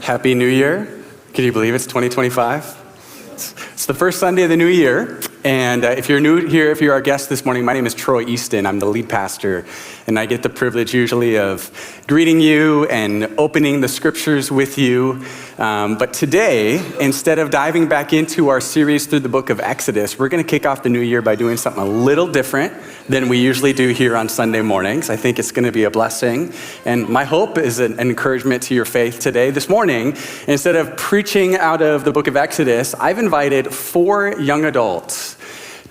Happy New Year. Can you believe it's 2025? It's the first Sunday of the new year. And if you're new here, if you're our guest this morning, my name is Troy Easton. I'm the lead pastor. And I get the privilege usually of greeting you and opening the scriptures with you. But today, instead of diving back into our series through the book of Exodus, we're going to kick off the new year by doing something a little different than we usually do here on Sunday mornings. I think it's going to be a blessing. And my hope is an encouragement to your faith today. This morning, instead of preaching out of the book of Exodus, I've invited 4 young adults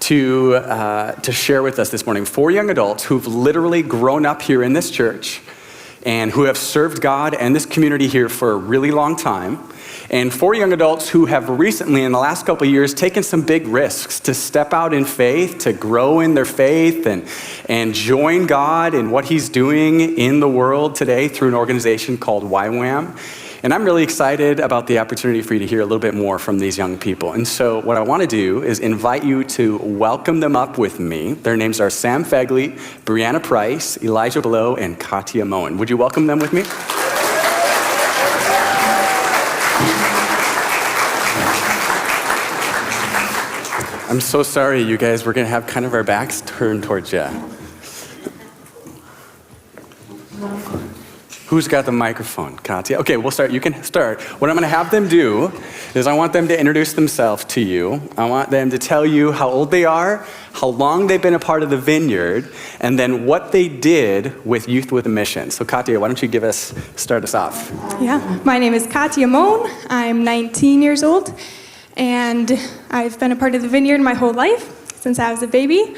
to share with us this morning. 4 young adults who've literally grown up here in this church and who have served God and this community here for a really long time. And 4 young adults who have recently, in the last couple of years, taken some big risks to step out in faith, to grow in their faith, and join God in what He's doing in the world today through an organization called YWAM. And I'm really excited about the opportunity for you to hear a little bit more from these young people. And so what I want to do is invite you to welcome them up with me. Their names are Sam Fegley, Brianna Price, Elijah Blow, and Katia Moen. Would you welcome them with me? I'm so sorry, you guys. We're going to have kind of our backs turned towards you. Who's got the microphone? Katia? Okay, we'll start. You can start. What I'm going to have them do is I want them to introduce themselves to you. I want them to tell you how old they are, how long they've been a part of the Vineyard, and then what they did with Youth with a Mission. So Katia, why don't you start us off? Yeah, my name is Katia Moen. I'm 19 years old, and I've been a part of the Vineyard my whole life, since I was a baby.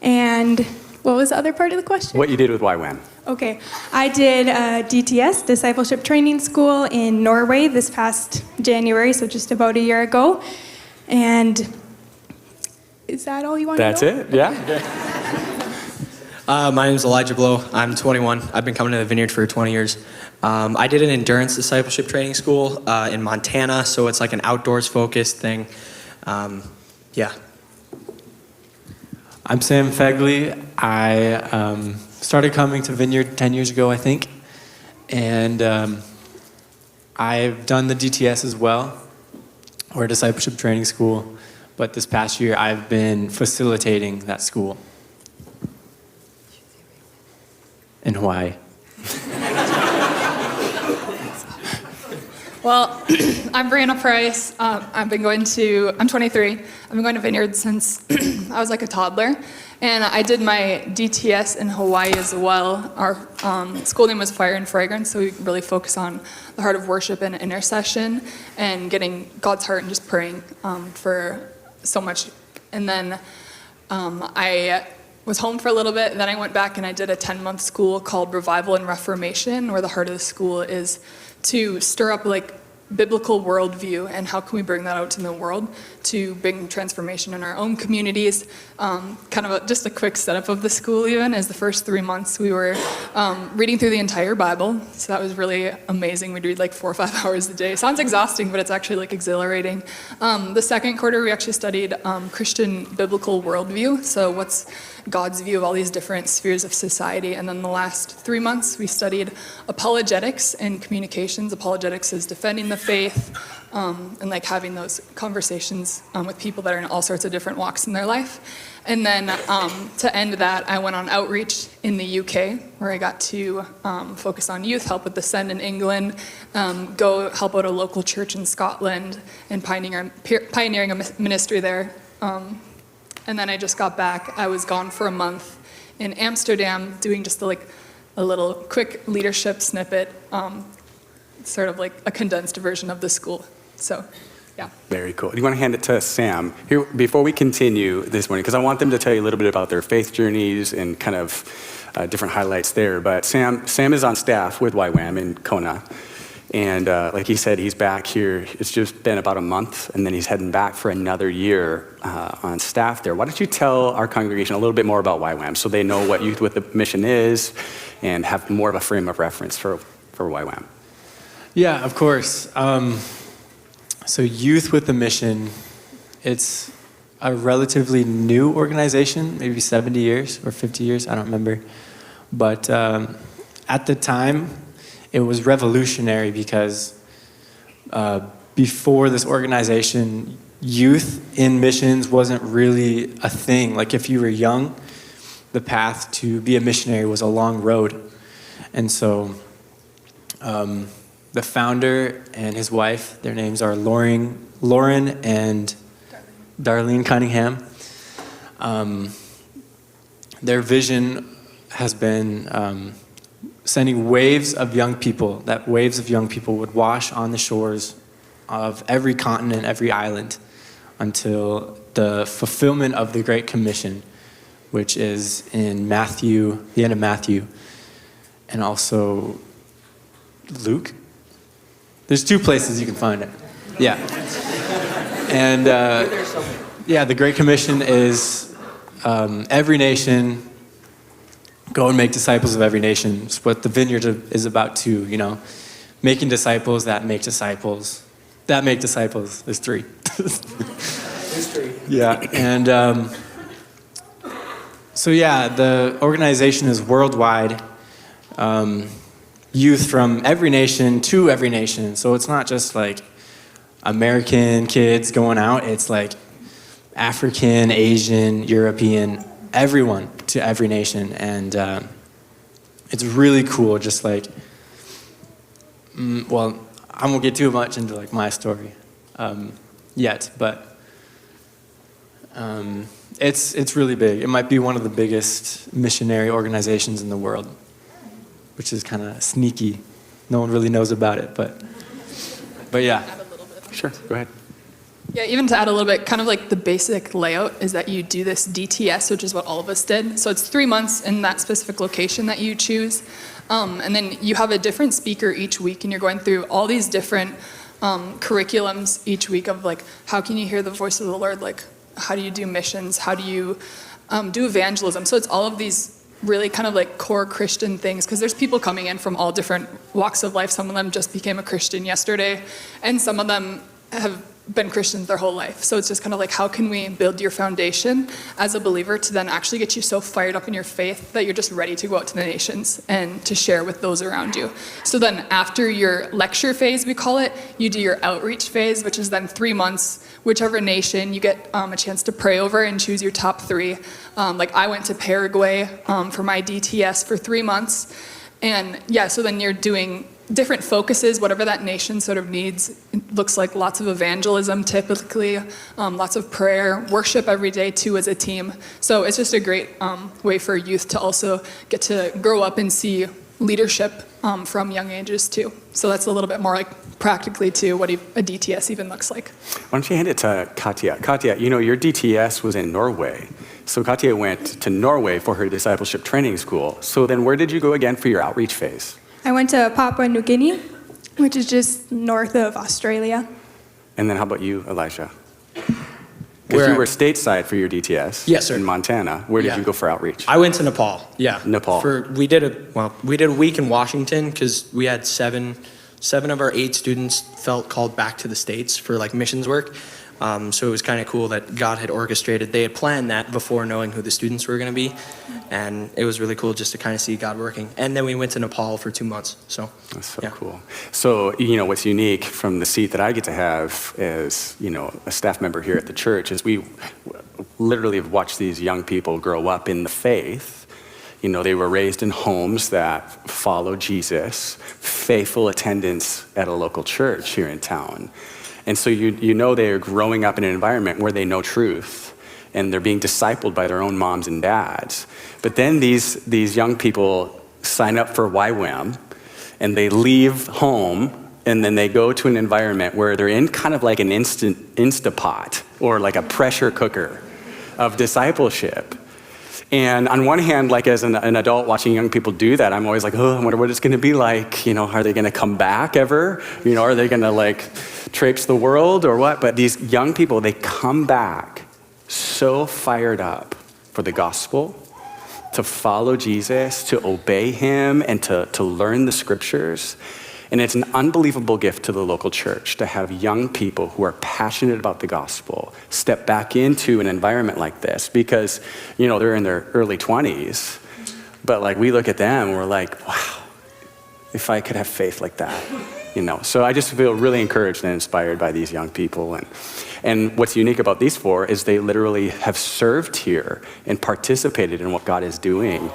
And what was the other part of the question? What you did with YWAM. Okay, I did DTS, Discipleship Training School, in Norway this past January, so just about a year ago. And is that all you want to know? That's it, yeah. My name is Elijah Blow. I'm 21. I've been coming to the Vineyard for 20 years. I did an endurance discipleship training school in Montana, so it's like an outdoors-focused thing. Yeah. I'm Sam Fegley. I started coming to Vineyard 10 years ago, I think. And I've done the DTS as well, or discipleship training school. But this past year, I've been facilitating that school in Hawaii. Well, I'm Brianna Price. I'm 23. I've been going to Vineyard since I was like a toddler. And I did my DTS in Hawaii as well. Our school name was Fire and Fragrance, so we really focus on the heart of worship and intercession and getting God's heart and just praying for so much. And then I was home for a little bit, and then I went back and I did a 10-month school called Revival and Reformation, where the heart of the school is to stir up like biblical worldview and how can we bring that out in the world to bring transformation in our own communities. Just a quick setup of the school even is the first 3 months we were reading through the entire Bible. So that was really amazing. We'd read like 4 or 5 hours a day. Sounds exhausting, but it's actually like exhilarating. The second quarter we actually studied Christian biblical worldview. So what's God's view of all these different spheres of society. And then the last 3 months, we studied apologetics and communications. Apologetics is defending the faith and like having those conversations with people that are in all sorts of different walks in their life. And then to end that, I went on outreach in the UK, where I got to focus on youth, help with the Send in England, go help out a local church in Scotland, and pioneering a ministry there. And then I just got back. I was gone for a month in Amsterdam doing just a little quick leadership snippet, sort of like a condensed version of the school. So, yeah. Very cool. Do you want to hand it to Sam? Here, before we continue this morning, because I want them to tell you a little bit about their faith journeys and kind of different highlights there. But Sam is on staff with YWAM in Kona. And like he said, he's back here. It's just been about a month, and then he's heading back for another year on staff there. Why don't you tell our congregation a little bit more about YWAM so they know what Youth with a Mission is and have more of a frame of reference for YWAM? Yeah, of course. So Youth with a Mission, it's a relatively new organization, maybe 70 years or 50 years, I don't remember. But at the time, it was revolutionary because before this organization, youth in missions wasn't really a thing. Like if you were young, the path to be a missionary was a long road. And so the founder and his wife, their names are Lauren and Darlene Cunningham. Their vision has been sending waves of young people, that waves of young people would wash on the shores of every continent, every island, until the fulfillment of the Great Commission, which is in Matthew, the end of Matthew, and also Luke. There's 2 places you can find it. Yeah. And yeah, the Great Commission is every nation, go and make disciples of every nation. It's what the Vineyard is about too, you know. Making disciples that make disciples. That make disciples. There's 3. There's 3. Yeah, and so yeah, the organization is worldwide. Youth from every nation to every nation. So it's not just like American kids going out. It's like African, Asian, European, everyone to every nation. And it's really cool, just like, well, I won't get too much into like my story yet, but it's really big. It might be one of the biggest missionary organizations in the world, which is kind of sneaky. No one really knows about it, but yeah. Sure, go ahead. Yeah, even to add a little bit, kind of like the basic layout is that you do this DTS, which is what all of us did. So it's 3 months in that specific location that you choose. And then you have a different speaker each week, and you're going through all these different curriculums each week of like, how can you hear the voice of the Lord? Like, how do you do missions? How do you do evangelism? So it's all of these really kind of like core Christian things, because there's people coming in from all different walks of life. Some of them just became a Christian yesterday, and some of them have been Christians their whole life. So it's just kind of like, how can we build your foundation as a believer to then actually get you so fired up in your faith that you're just ready to go out to the nations and to share with those around you. So then after your lecture phase, we call it, you do your outreach phase, which is then 3 months, whichever nation you get a chance to pray over and choose your top 3. Like I went to Paraguay for my DTS for 3 months. And yeah, so then you're doing different focuses, whatever that nation sort of needs. It looks like lots of evangelism typically, lots of prayer, worship every day too as a team. So it's just a great way for youth to also get to grow up and see leadership from young ages too. So that's a little bit more like practically to what a DTS even looks like. Why don't you hand it to Katja? Katja, you know, your DTS was in Norway. So Katja went to Norway for her discipleship training school. So then where did you go again for your outreach phase? I went to Papua New Guinea, which is just north of Australia. And then how about you, Elijah? Because you were stateside for your DTS. Yes, sir. In Montana. Where did you go for outreach? I went to Nepal. Yeah. Nepal. We did a week in Washington because we had seven of our 8 students felt called back to the States for like missions work. So it was kind of cool that God had orchestrated. They had planned that before knowing who the students were going to be. And it was really cool just to kind of see God working. And then we went to Nepal for 2 months. So that's so yeah. cool. So, you know, what's unique from the seat that I get to have as, you know, a staff member here at the church is we literally have watched these young people grow up in the faith. You know, they were raised in homes that follow Jesus, faithful attendance at a local church here in town. And so you know they are growing up in an environment where they know truth, and they're being discipled by their own moms and dads. But then these young people sign up for YWAM, and they leave home, and then they go to an environment where they're in kind of like an Instapot, or like a pressure cooker of discipleship. And on one hand, like as an adult watching young people do that, I'm always like, oh, I wonder what it's gonna be like. You know, are they gonna come back ever? You know, are they gonna like traipse the world or what? But these young people, they come back so fired up for the gospel, to follow Jesus, to obey him, and to learn the scriptures. And it's an unbelievable gift to the local church to have young people who are passionate about the gospel step back into an environment like this, because, you know, they're in their early 20s, but like we look at them and we're like, wow, if I could have faith like that, So I just feel really encouraged and inspired by these young people. And what's unique about these 4 is they literally have served here and participated in what God is doing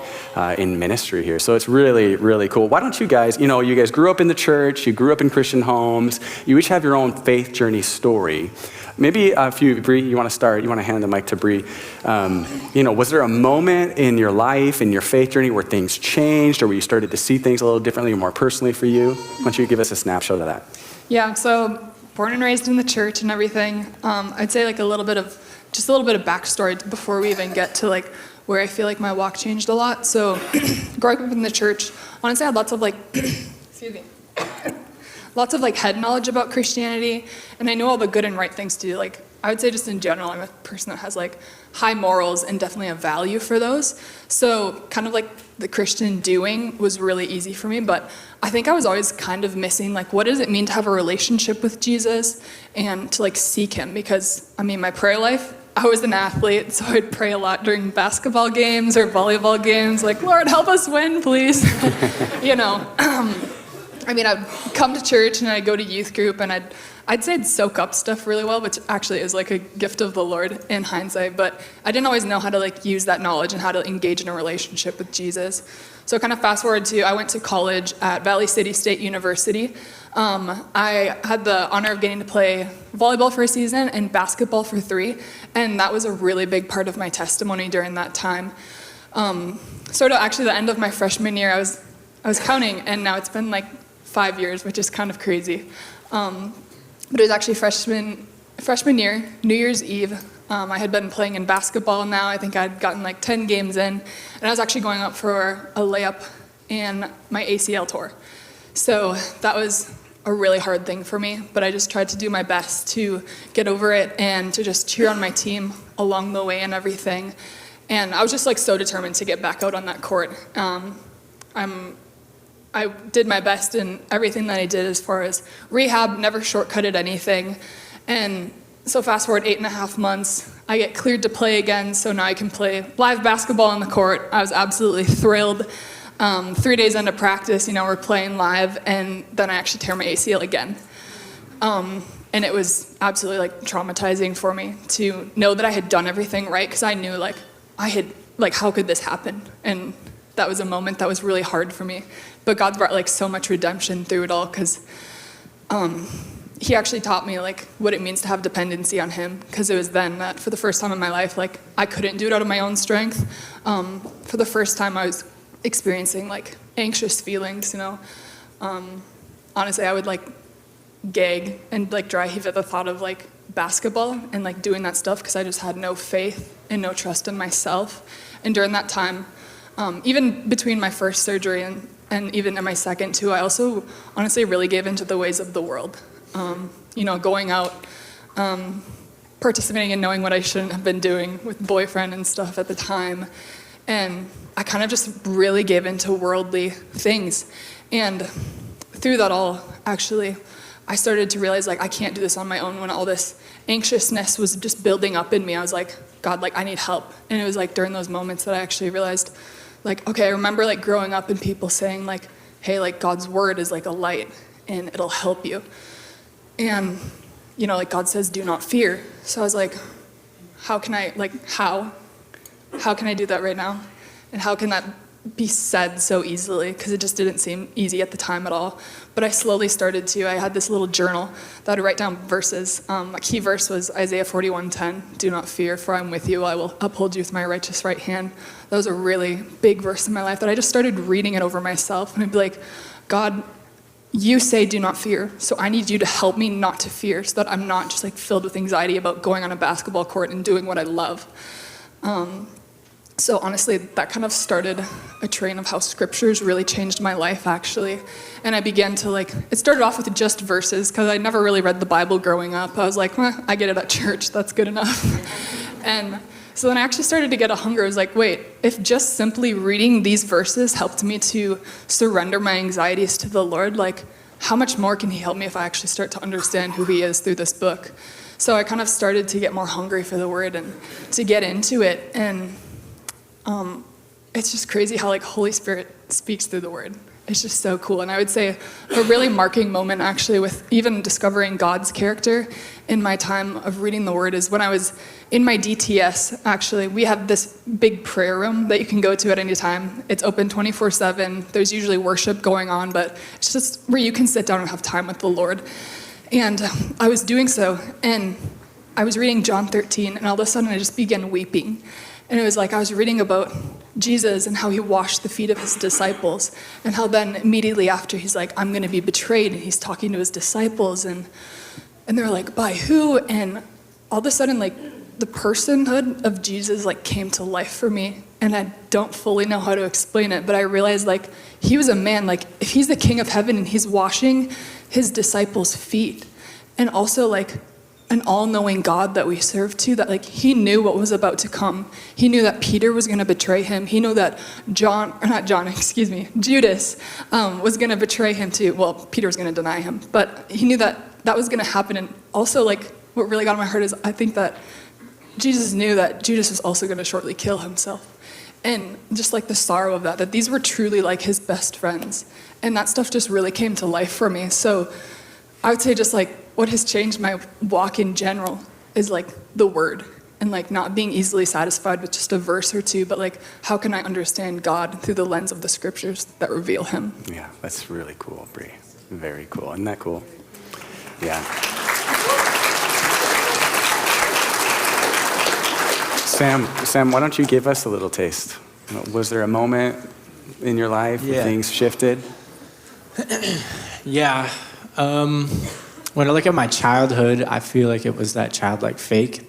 in ministry here. So it's really, really cool. Why don't you guys, you guys grew up in the church, you grew up in Christian homes, you each have your own faith journey story. Maybe if you, Bree, you want to start, you want to hand the mic to Bree. Was there a moment in your life, in your faith journey, where things changed or where you started to see things a little differently or more personally for you? Why don't you give us a snapshot of that? Yeah, so born and raised in the church and everything. I'd say like a little bit of backstory before we even get to like where I feel like my walk changed a lot. So growing up in the church, honestly, I had lots of like, excuse me, lots of like head knowledge about Christianity, and I know all the good and right things to do. Like I would say just in general, I'm a person that has like high morals and definitely a value for those. So kind of like the Christian doing was really easy for me, but I think I was always kind of missing like, what does it mean to have a relationship with Jesus and to like seek him? Because my prayer life, I was an athlete, so I'd pray a lot during basketball games or volleyball games, like, Lord, help us win, please. I'd come to church and I'd go to youth group and I'd say I'd soak up stuff really well, which actually is like a gift of the Lord in hindsight, but I didn't always know how to like use that knowledge and how to engage in a relationship with Jesus. So kind of fast forward to, I went to college at Valley City State University. I had the honor of getting to play volleyball for a season and basketball for 3, and that was a really big part of my testimony during that time. Sort of actually the end of my freshman year, I was counting, and now it's been like 5 years, which is kind of crazy. But it was actually freshman year, New Year's Eve. I had been playing in basketball now. I think I'd gotten like 10 games in, and I was actually going up for a layup and my ACL tore. So that was a really hard thing for me, but I just tried to do my best to get over it and to just cheer on my team along the way and everything. And I was just like so determined to get back out on that court. I did my best in everything that I did as far as rehab, never shortcutted anything. And so fast forward 8.5 months, I get cleared to play again, so now I can play live basketball on the court. I was absolutely thrilled. 3 days into practice, we're playing live, and then I actually tear my ACL again. And it was absolutely like traumatizing for me to know that I had done everything right, because I knew how could this happen? And that was a moment that was really hard for me. But God brought like so much redemption through it all, because he actually taught me like what it means to have dependency on him, because it was then that for the first time in my life, like I couldn't do it out of my own strength. For the first time I was experiencing like anxious feelings, honestly I would like gag and like dry heave at the thought of like basketball and like doing that stuff, because I just had no faith and no trust in myself. And during that time, even between my first surgery and even in my second too, I also honestly really gave into the ways of the world. Going out, participating in knowing what I shouldn't have been doing with boyfriend and stuff at the time. And I kind of just really gave into worldly things. And through that all, actually, I started to realize like I can't do this on my own. When all this anxiousness was just building up in me, I was like, God, like I need help. And it was like during those moments that I actually realized, like, okay, I remember like growing up and people saying like, hey, like God's word is like a light and it'll help you. And, like God says, do not fear. So I was like, how can I do that right now? And how can that be said so easily? Because it just didn't seem easy at the time at all. But I slowly started to. I had this little journal that I'd write down verses. A key verse was Isaiah 41:10. Do not fear, for I'm with you. I will uphold you with my righteous right hand. That was a really big verse in my life that I just started reading it over myself. And I'd be like, God, you say do not fear. So I need you to help me not to fear, so that I'm not just like filled with anxiety about going on a basketball court and doing what I love. So honestly, that kind of started a train of how scriptures really changed my life, actually. And I began to it started off with just verses, because I never really read the Bible growing up. I was like, I get it at church, that's good enough. And so then I actually started to get a hunger. I was like, wait, if just simply reading these verses helped me to surrender my anxieties to the Lord, like how much more can he help me if I actually start to understand who he is through this book? So I kind of started to get more hungry for the word and to get into it. And it's just crazy how Holy Spirit speaks through the word. it's just so cool. And I would say a really marking moment actually with even discovering God's character in my time of reading the Word is when I was in my DTS. Actually, we have this big prayer room that you can go to at any time. It's open 24/7. There's usually worship going on, but it's just where you can sit down and have time with the Lord. And I was doing so, and I was reading John 13, and all of a sudden I just began weeping. And it was like I was reading about Jesus and how he washed the feet of his disciples, and how then immediately after he's like, I'm going to be betrayed, and he's talking to his disciples, and they're like, by who? And all of a sudden, like, the personhood of Jesus like came to life for me, and I don't fully know how to explain it, but I realized like he was a man, like if he's the King of heaven and he's washing his disciples' feet, and also like an all-knowing God that we serve to, that like he knew what was about to come. He knew that Peter was going to betray him. He knew that Judas was going to betray him too. Well, Peter was going to deny him, but he knew that that was going to happen. And also like what really got in my heart is I think that Jesus knew that Judas was also going to shortly kill himself. And just like the sorrow of that these were truly like his best friends. And that stuff just really came to life for me. So I would say just like what has changed my walk in general is like the Word, and like not being easily satisfied with just a verse or two, but like how can I understand God through the lens of the scriptures that reveal him. Yeah, that's really cool, Bree. Very cool. Isn't that cool? Yeah. Sam, why don't you give us a little taste? Was there a moment in your life where things shifted? Yeah. When I look at my childhood, I feel like it was that childlike faith.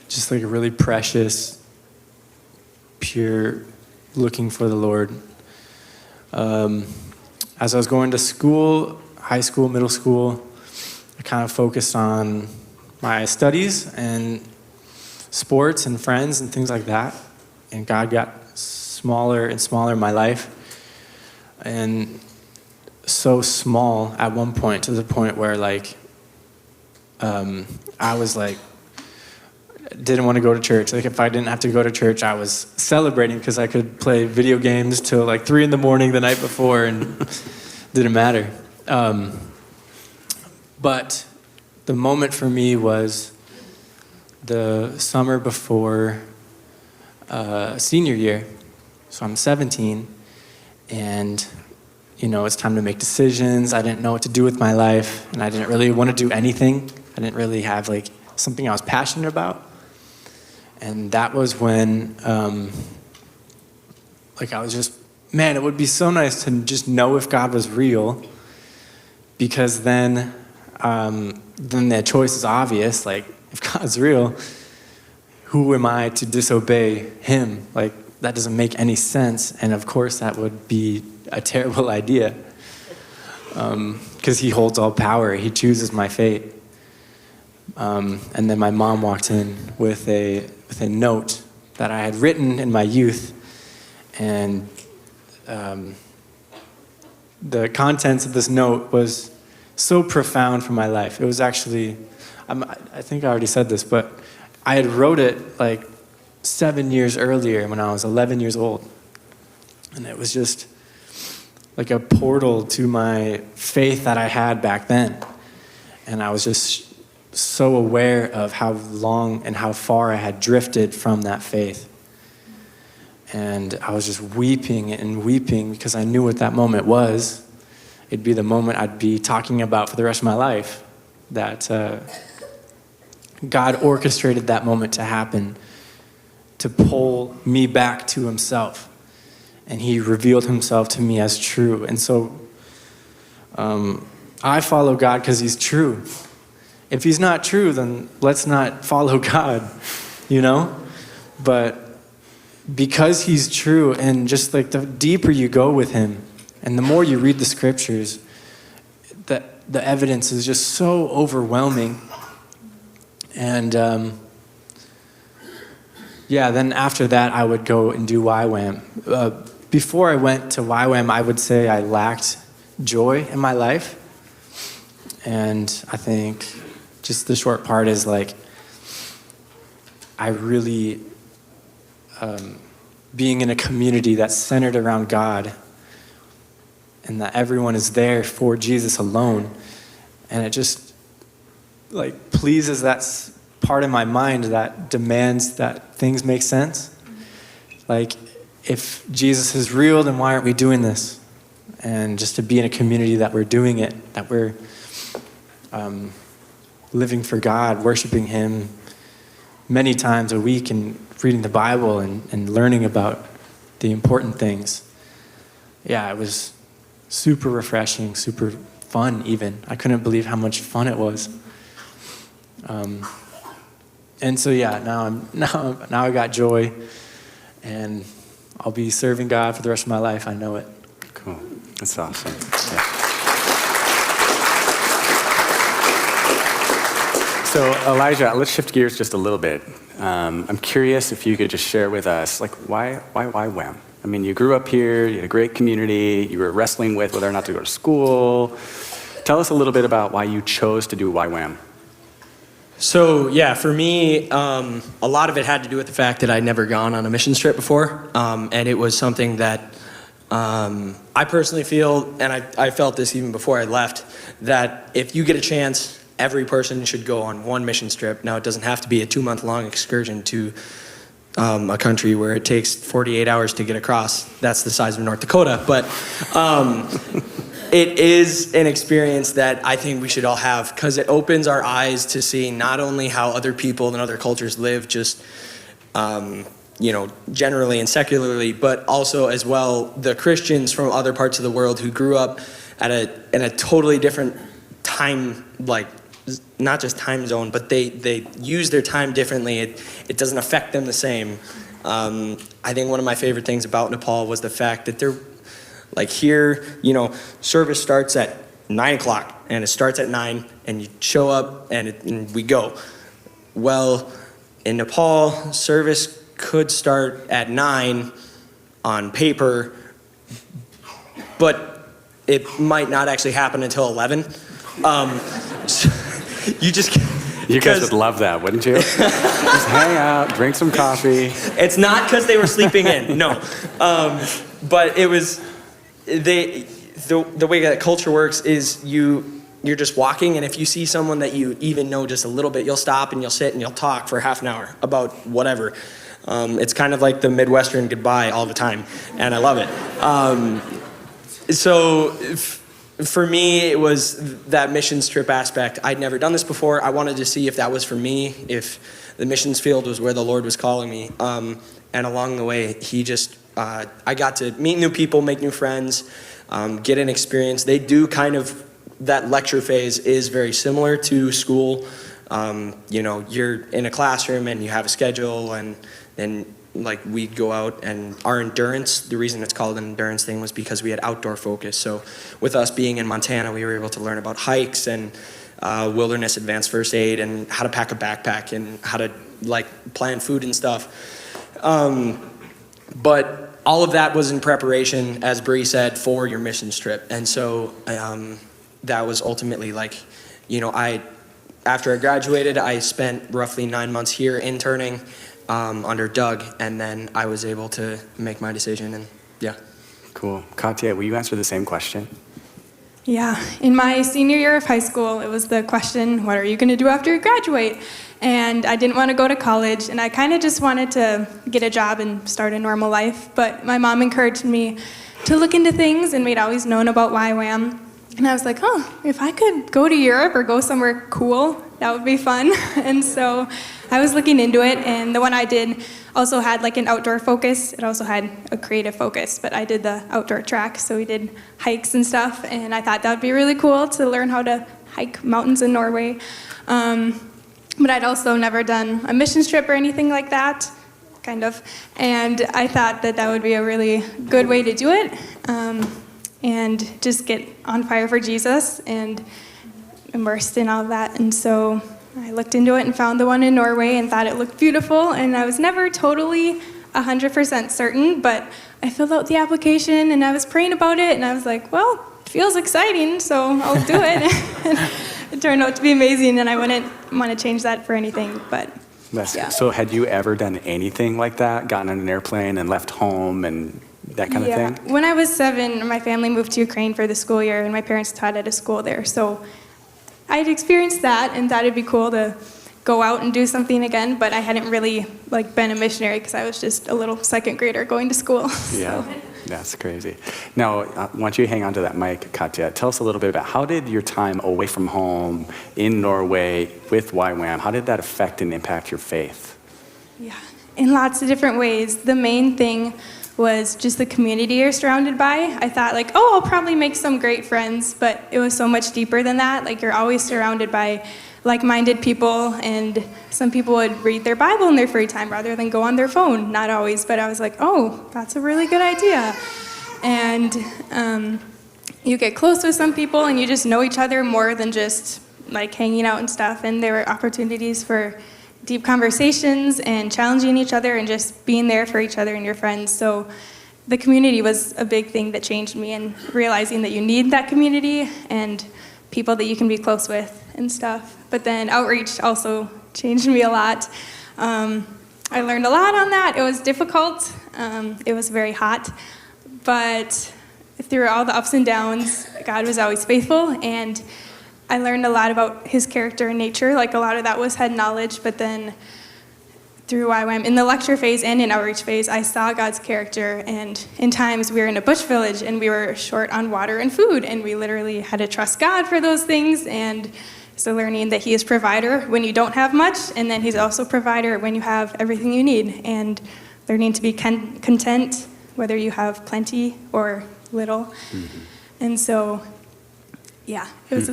Just like a really precious, pure looking for the Lord. As I was going to school, high school, middle school, I kind of focused on my studies and sports and friends and things like that. And God got smaller and smaller in my life. And so small at one point, to the point where like I was like didn't want to go to church. Like if I didn't have to go to church, I was celebrating because I could play video games till like 3 a.m. the night before, and didn't matter. But the moment for me was the summer before senior year. So I'm 17. And, you know, it's time to make decisions. I didn't know what to do with my life, and I didn't really want to do anything. I didn't really have, like, something I was passionate about. And that was when, I was just, man, it would be so nice to just know if God was real, because then the choice is obvious. Like, if God's real, who am I to disobey him? Like, that doesn't make any sense, and of course that would be a terrible idea, because he holds all power. He chooses my fate. And then my mom walked in with a note that I had written in my youth, and the contents of this note was so profound for my life. It was actually, I think I already said this, but I had wrote it like 7 years earlier when I was 11 years old. And it was just like a portal to my faith that I had back then. And I was just so aware of how long and how far I had drifted from that faith. And I was just weeping and weeping because I knew what that moment was. It'd be the moment I'd be talking about for the rest of my life. That God orchestrated that moment to happen, to pull me back to himself. And he revealed himself to me as true. And so I follow God because he's true. If he's not true, then let's not follow God, you know? But because he's true, and just like the deeper you go with him, and the more you read the scriptures, the evidence is just so overwhelming. And then after that, I would go and do YWAM. Before I went to YWAM, I would say I lacked joy in my life. And I think just the short part is like, I really being in a community that's centered around God and that everyone is there for Jesus alone. And it just like pleases that part of my mind that demands that things make sense. Like, if Jesus is real, then why aren't we doing this? And just to be in a community that we're doing it, that we're living for God, worshiping Him many times a week and reading the Bible and learning about the important things. Yeah, it was super refreshing, super fun even. I couldn't believe how much fun it was. And so yeah, now I got joy, and I'll be serving God for the rest of my life. I know it. Cool. That's awesome. Yeah. So Elijah, let's shift gears just a little bit. I'm curious if you could just share with us, like, why YWAM? I mean, you grew up here, you had a great community, you were wrestling with whether or not to go to school. Tell us a little bit about why you chose to do YWAM. So yeah, for me, a lot of it had to do with the fact that I'd never gone on a missions trip before, and it was something that I personally feel, and I felt this even before I left, that if you get a chance, every person should go on one missions trip. Now, it doesn't have to be a 2-month-long excursion to a country where it takes 48 hours to get across. That's the size of North Dakota, but it is an experience that I think we should all have, because it opens our eyes to see not only how other people and other cultures live, just generally and secularly, but also as well the Christians from other parts of the world who grew up in a totally different time, like not just time zone, but they use their time differently. It doesn't affect them the same. I think one of my favorite things about Nepal was the fact that they're like here, service starts at 9 o'clock and it starts at 9 and you show up and we go. Well, in Nepal, service could start at 9 on paper, but it might not actually happen until 11. So you guys would love that, wouldn't you? Just hang out, drink some coffee. It's not because they were sleeping in, no. But it was, the way that culture works is you're just walking, and if you see someone that you even know just a little bit, you'll stop and you'll sit and you'll talk for half an hour about whatever. It's kind of like the Midwestern goodbye all the time, and I love it. So for me, it was that missions trip aspect. I'd never done this before. I wanted to see if that was for me, if the missions field was where the Lord was calling me. And along the way, I got to meet new people, make new friends, get an experience. They do that lecture phase is very similar to school. You're in a classroom and you have a schedule, and then like we'd go out, and our endurance, the reason it's called an endurance thing was because we had outdoor focus. So with us being in Montana, we were able to learn about hikes and wilderness advanced first aid and how to pack a backpack and how to plan food and stuff. But all of that was in preparation, as Bree said, for your missions trip. And so that was ultimately after I graduated, I spent roughly 9 months here interning under Doug, and then I was able to make my decision, and yeah. Cool. Katya, will you answer the same question? Yeah, in my senior year of high school, it was the question, what are you going to do after you graduate? And I didn't want to go to college, and I kind of just wanted to get a job and start a normal life, but my mom encouraged me to look into things, and we'd always known about YWAM. And I was like, if I could go to Europe or go somewhere cool, that would be fun. And so I was looking into it, and the one I did also had an outdoor focus. It also had a creative focus, but I did the outdoor track, so we did hikes and stuff, and I thought that would be really cool to learn how to hike mountains in Norway. But I'd also never done a missions trip or anything like that, kind of, and I thought that would be a really good way to do it. And just get on fire for Jesus and immersed in all of that. And so I looked into it and found the one in Norway and thought it looked beautiful. And I was never totally 100% certain, but I filled out the application and I was praying about it. And I was like, well, it feels exciting, so I'll do it. And it turned out to be amazing, and I wouldn't want to change that for anything. But Yeah. So had you ever done anything like that? Gotten on an airplane and left home and that kind of thing? When I was 7, my family moved to Ukraine for the school year, and my parents taught at a school there. So I'd experienced that and thought it'd be cool to go out and do something again, but I hadn't really been a missionary because I was just a little second grader going to school. Yeah, that's crazy. Now, why don't you hang on to that mic, Katya? Tell us a little bit about how did your time away from home in Norway with YWAM, how did that affect and impact your faith? Yeah, in lots of different ways. The main thing was just the community you're surrounded by. I thought I'll probably make some great friends, but it was so much deeper than that. You're always surrounded by like-minded people, and some people would read their Bible in their free time rather than go on their phone. Not always, but I was like, oh, that's a really good idea. And you get close with some people, and you just know each other more than just hanging out and stuff. And there were opportunities for deep conversations and challenging each other and just being there for each other and your friends. So the community was a big thing that changed me, and realizing that you need that community and people that you can be close with and stuff. But then outreach also changed me a lot. I learned a lot on that. It was difficult. It was very hot. But through all the ups and downs, God was always faithful, and I learned a lot about his character and nature. A lot of that was head knowledge, but then through YWAM, in the lecture phase and in outreach phase, I saw God's character, and in times we were in a bush village and we were short on water and food, and we literally had to trust God for those things. And so learning that he is provider when you don't have much, and then he's also provider when you have everything you need, and learning to be content whether you have plenty or little. Mm-hmm. And so, yeah, it was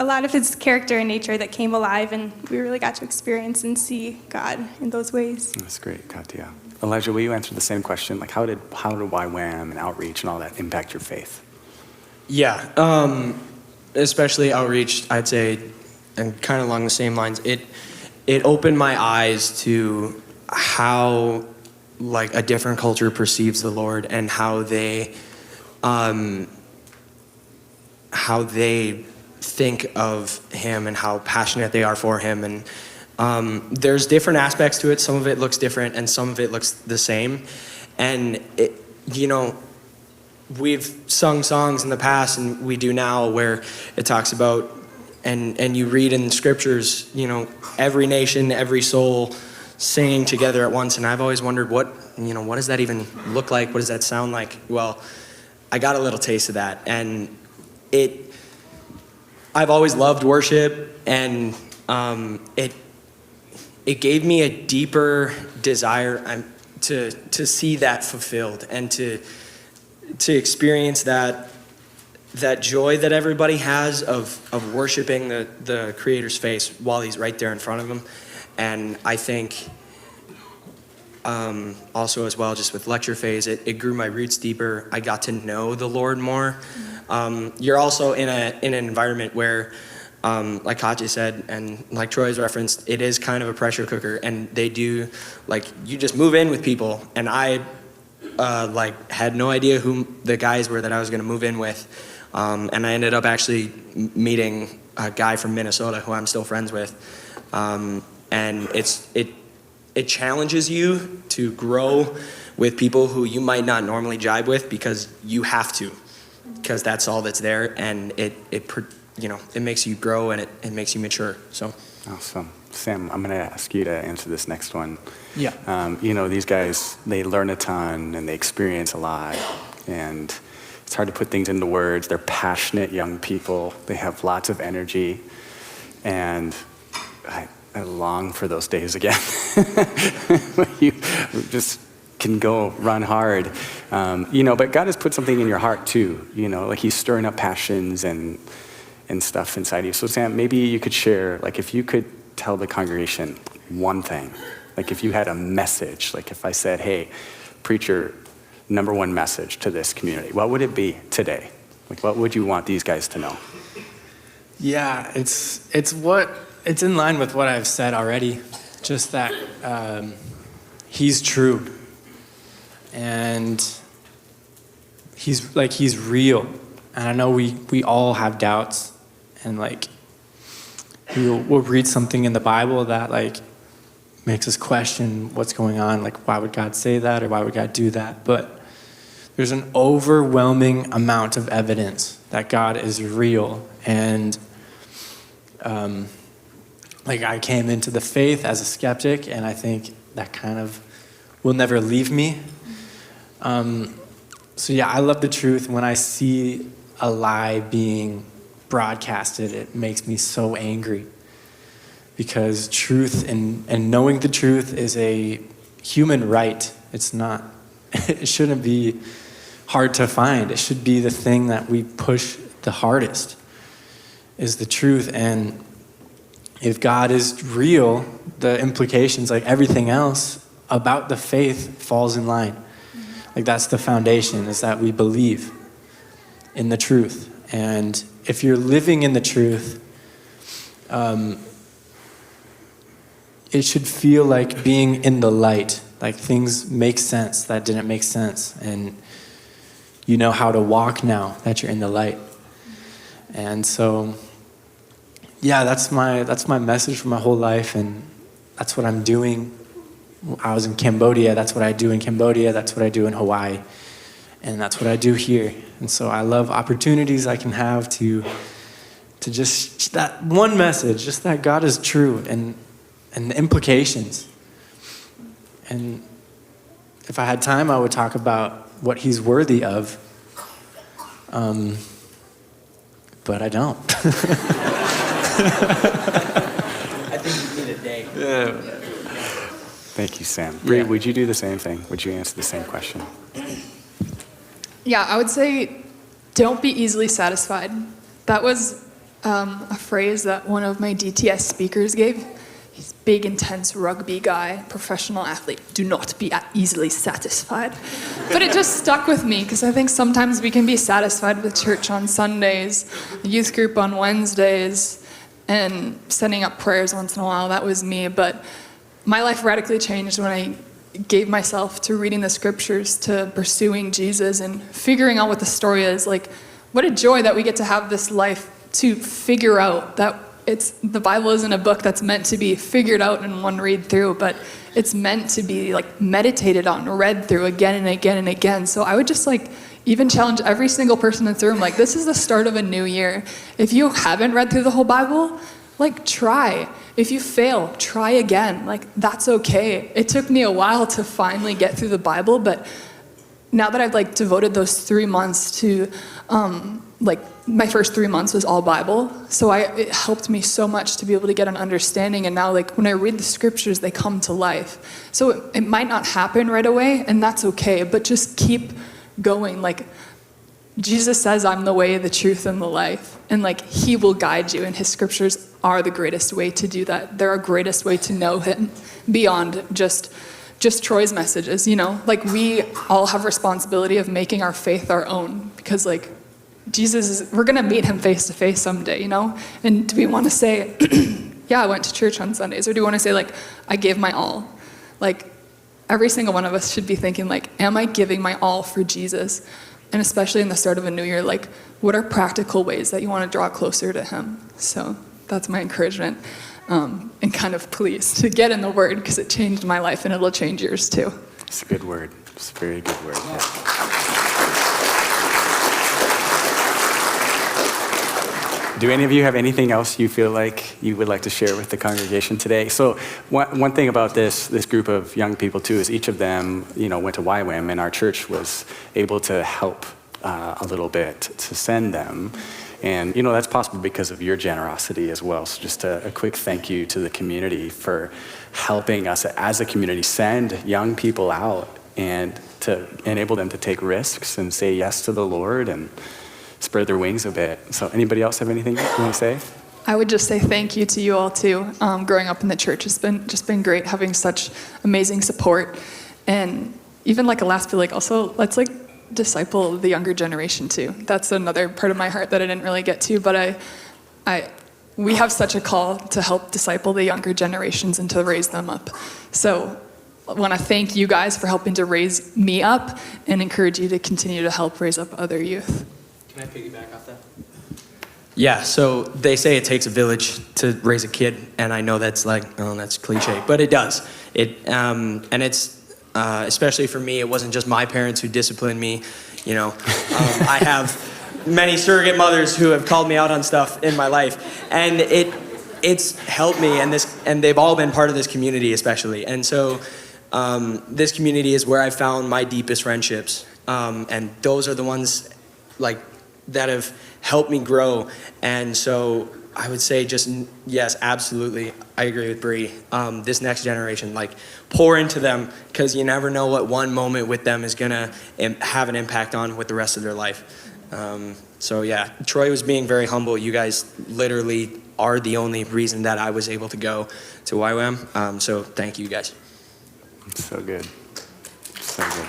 a lot of his character and nature that came alive, and we really got to experience and see God in those ways. That's great, Katya. Elijah, will you answer the same question? How did YWAM and outreach and all that impact your faith? Yeah, especially outreach, I'd say, and kind of along the same lines, it opened my eyes to how a different culture perceives the Lord, and how they think of him and how passionate they are for him. And there's different aspects to it. Some of it looks different and some of it looks the same. And we've sung songs in the past, and we do now, where it talks about, and you read in the scriptures, every nation, every soul singing together at once. And I've always wondered, what does that even look like? What does that sound like? Well, I got a little taste of that, and I've always loved worship, and it gave me a deeper desire to see that fulfilled, and to experience that joy that everybody has of worshiping the Creator's face while he's right there in front of them. And I think also as well, just with lecture phase, it grew my roots deeper. I got to know the Lord more. You're also in an environment where, like Katya said, and like Troy's referenced, it is kind of a pressure cooker, and they do, you just move in with people, and I had no idea who the guys were that I was going to move in with, and I ended up actually meeting a guy from Minnesota who I'm still friends with, and it challenges you to grow with people who you might not normally jibe with, because you have to, because that's all that's there, and it makes you grow, and it makes you mature. So awesome. Sam, I'm going to ask you to answer this next one. Yeah. These guys, they learn a ton and they experience a lot, and it's hard to put things into words. They're passionate young people. They have lots of energy, and I long for those days again. When you just can go run hard. But God has put something in your heart too, he's stirring up passions and stuff inside you. So Sam, maybe you could share, if you could tell the congregation one thing, if you had a message, if I said, hey, preacher, number one message to this community, what would it be today? What would you want these guys to know? Yeah, it's in line with what I've said already, just that he's true, and he's real. And I know we all have doubts, and we'll read something in the Bible that makes us question what's going on. Like, why would God say that, or why would God do that? But there's an overwhelming amount of evidence that God is real. And I came into the faith as a skeptic, and I think that kind of will never leave me. So yeah, I love the truth. When I see a lie being broadcasted, it makes me so angry, because truth and knowing the truth is a human right. It's not, it shouldn't be hard to find. It should be the thing that we push the hardest, is the truth. And if God is real, the implications, like everything else about the faith, falls in line. Like, that's the foundation, is that we believe in the truth. And if you're living in the truth, it should feel like being in the light. Like, things make sense that didn't make sense. And you know how to walk now that you're in the light. And so, yeah, that's my message for my whole life, and that's what I'm doing. I was in Cambodia, that's what I do in Cambodia, that's what I do in Hawaii, and that's what I do here. And so I love opportunities I can have to just that one message, just that God is true, and the implications. And if I had time, I would talk about what he's worthy of, but I don't. I think you need a day. Yeah. Thank you, Sam. Bree, would you do the same thing? Would you answer the same question? Yeah, I would say don't be easily satisfied. That was a phrase that one of my DTS speakers gave. He's a big, intense rugby guy, professional athlete. Do not be easily satisfied. But it just stuck with me, because I think sometimes we can be satisfied with church on Sundays, the youth group on Wednesdays, and sending up prayers once in a while. That was me. But my life radically changed when I gave myself to reading the scriptures, to pursuing Jesus and figuring out what the story is. Like, what a joy that we get to have this life to figure out that the Bible isn't a book that's meant to be figured out in one read through, but it's meant to be like meditated on, read through again and again and again. So I would just even challenge every single person in this room, this is the start of a new year. If you haven't read through the whole Bible, try. If you fail, try again. That's okay. It took me a while to finally get through the Bible, but now that I've devoted those 3 months to, my first 3 months was all Bible. So it helped me so much to be able to get an understanding. And now when I read the scriptures, they come to life. So it might not happen right away, and that's okay, but just keep going. Jesus says, I'm the way, the truth, and the life. And he will guide you, and his scriptures are the greatest way to do that. They're a greatest way to know him beyond just Troy's messages, we all have responsibility of making our faith our own, because Jesus we're gonna meet him face to face someday, And do we want to say, yeah, I went to church on Sundays, or do we want to say I gave my all? Every single one of us should be thinking am I giving my all for Jesus? And especially in the start of a new year, what are practical ways that you want to draw closer to him? So that's my encouragement. And kind of please to get in the word, because it changed my life and it'll change yours too. It's a good word. It's a very good word. Yeah. Do any of you have anything else you feel like you would like to share with the congregation today? So one thing about this group of young people too is each of them, went to YWAM, and our church was able to help a little bit to send them. And, that's possible because of your generosity as well. So just a quick thank you to the community for helping us as a community send young people out and to enable them to take risks and say yes to the Lord and spread their wings a bit. So anybody else have anything you want to say? I would just say thank you to you all too. Growing up in the church has been great, having such amazing support. And even a last bit, also let's disciple the younger generation too. That's another part of my heart that I didn't really get to, but we have such a call to help disciple the younger generations and to raise them up. So I want to thank you guys for helping to raise me up and encourage you to continue to help raise up other youth. Can I piggyback off that? Yeah, so they say it takes a village to raise a kid, and I know that's like, oh, that's cliche, but it does. And it's, especially for me, it wasn't just my parents who disciplined me, you know. I have many surrogate mothers who have called me out on stuff in my life, and it's helped me, and they've all been part of this community especially. And so this community is where I found my deepest friendships, and those are the ones like that have helped me grow. And so I would say just, yes, absolutely. I agree with Bree. This next generation, like, pour into them, because you never know what one moment with them is gonna have an impact on with the rest of their life. So yeah, Troy was being very humble. You guys literally are the only reason that I was able to go to YWAM. So thank you guys. So good. So good.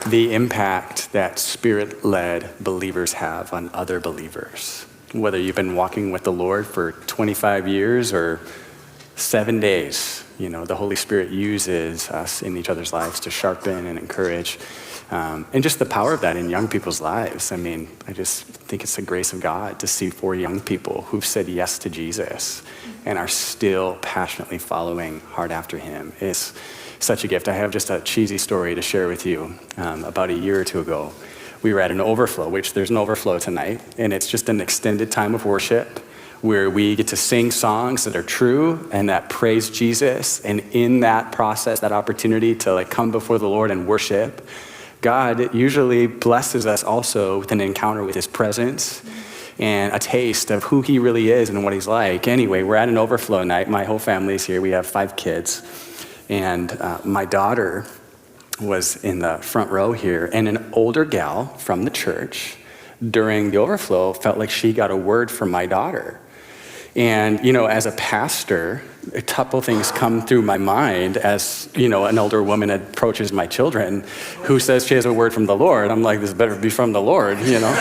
The impact that Spirit-led believers have on other believers, whether you've been walking with the Lord for 25 years or 7 days, you know, the Holy Spirit uses us in each other's lives to sharpen and encourage. And just the power of that in young people's lives. I mean, I just think it's the grace of God to see 4 young people who've said yes to Jesus and are still passionately following hard after him. It's such a gift. I have just a cheesy story to share with you. About a year or 2 ago, we were at an overflow, which there's an overflow tonight, and it's just an extended time of worship where we get to sing songs that are true and that praise Jesus. And in that process, that opportunity to like come before the Lord and worship, God usually blesses us also with an encounter with his presence and a taste of who he really is and what he's like. Anyway, we're at an overflow night. My whole family's here. We have 5 kids. And my daughter was in the front row here, and an older gal from the church during the overflow felt like she got a word from my daughter. And, you know, as a pastor, a couple things come through my mind as, you know, an older woman approaches my children who says she has a word from the Lord. I'm like, this better be from the Lord, you know?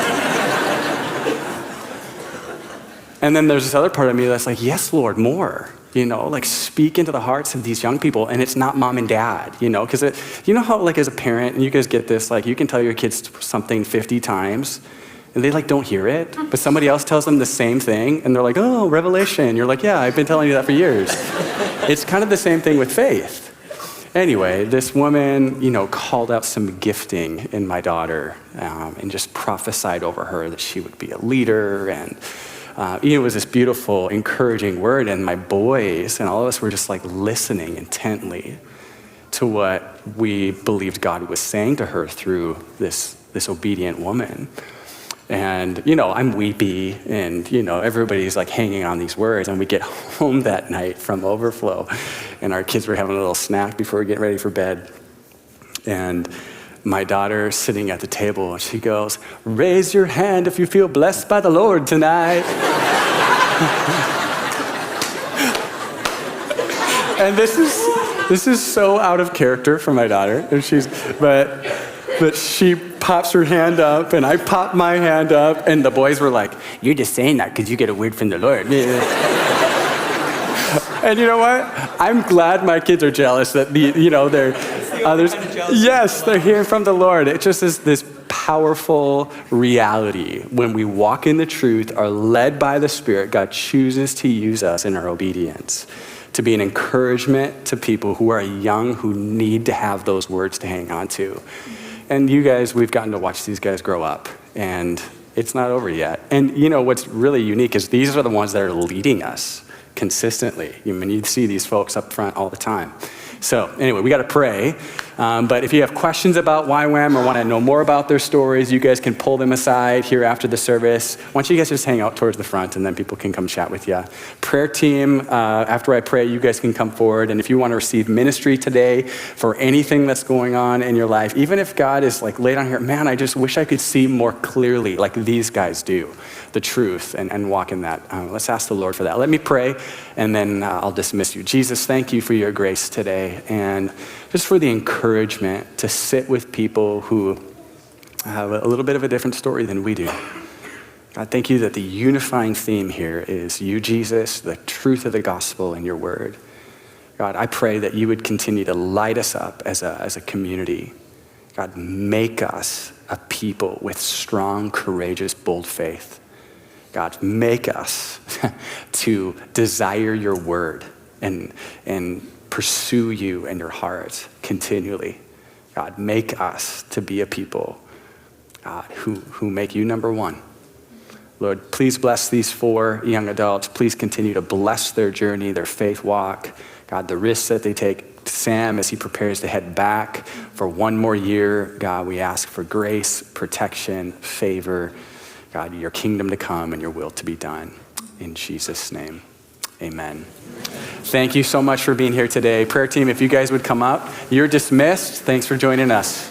And then there's this other part of me that's like, yes, Lord, more. You know, like speak into the hearts of these young people, and it's not mom and dad, you know, because you know how like as a parent, and you guys get this, like you can tell your kids something 50 times, and they like don't hear it, but somebody else tells them the same thing, and they're like, oh, revelation. You're like, yeah, I've been telling you that for years. It's kind of the same thing with faith. Anyway, this woman, you know, called out some gifting in my daughter and just prophesied over her that she would be a leader, and it was this beautiful, encouraging word, and my boys and all of us were just like listening intently to what we believed God was saying to her through this obedient woman. And, you know, I'm weepy, and, you know, everybody's like hanging on these words, and we get home that night from overflow, and our kids were having a little snack before we get ready for bed. And my daughter sitting at the table, and she goes, raise your hand if you feel blessed by the Lord tonight. And this is so out of character for my daughter. And but she pops her hand up, and I pop my hand up, and the boys were like, you're just saying that because you get a word from the Lord. And you know what? I'm glad my kids are jealous that they're others. Yes, they're hearing from the Lord. It just is this powerful reality. When we walk in the truth, are led by the Spirit, God chooses to use us in our obedience to be an encouragement to people who are young, who need to have those words to hang on to. And you guys, we've gotten to watch these guys grow up, and it's not over yet. And you know what's really unique is these are the ones that are leading us consistently. I mean, you see these folks up front all the time. So anyway, we got to pray. But if you have questions about YWAM or want to know more about their stories, you guys can pull them aside here after the service. Why don't you guys just hang out towards the front, and then people can come chat with you. Prayer team, after I pray, you guys can come forward. And if you want to receive ministry today for anything that's going on in your life, even if God is like laid on here, man, I just wish I could see more clearly like these guys do, the truth, and walk in that. Let's ask the Lord for that. Let me pray, and then I'll dismiss you. Jesus, thank you for your grace today, and just for the encouragement to sit with people who have a little bit of a different story than we do. God, thank you that the unifying theme here is you, Jesus, the truth of the gospel and your word. God, I pray that you would continue to light us up as a community. God, make us a people with strong, courageous, bold faith. God, make us to desire your word and pursue you and your heart continually. God, make us to be a people, God, who make you number one. Lord, please bless these 4 young adults. Please continue to bless their journey, their faith walk. God, the risks that they take. Sam, as he prepares to head back for one more year, God, we ask for grace, protection, favor. God, your kingdom to come and your will to be done. In Jesus' name, amen. Thank you so much for being here today. Prayer team, if you guys would come up. You're dismissed. Thanks for joining us.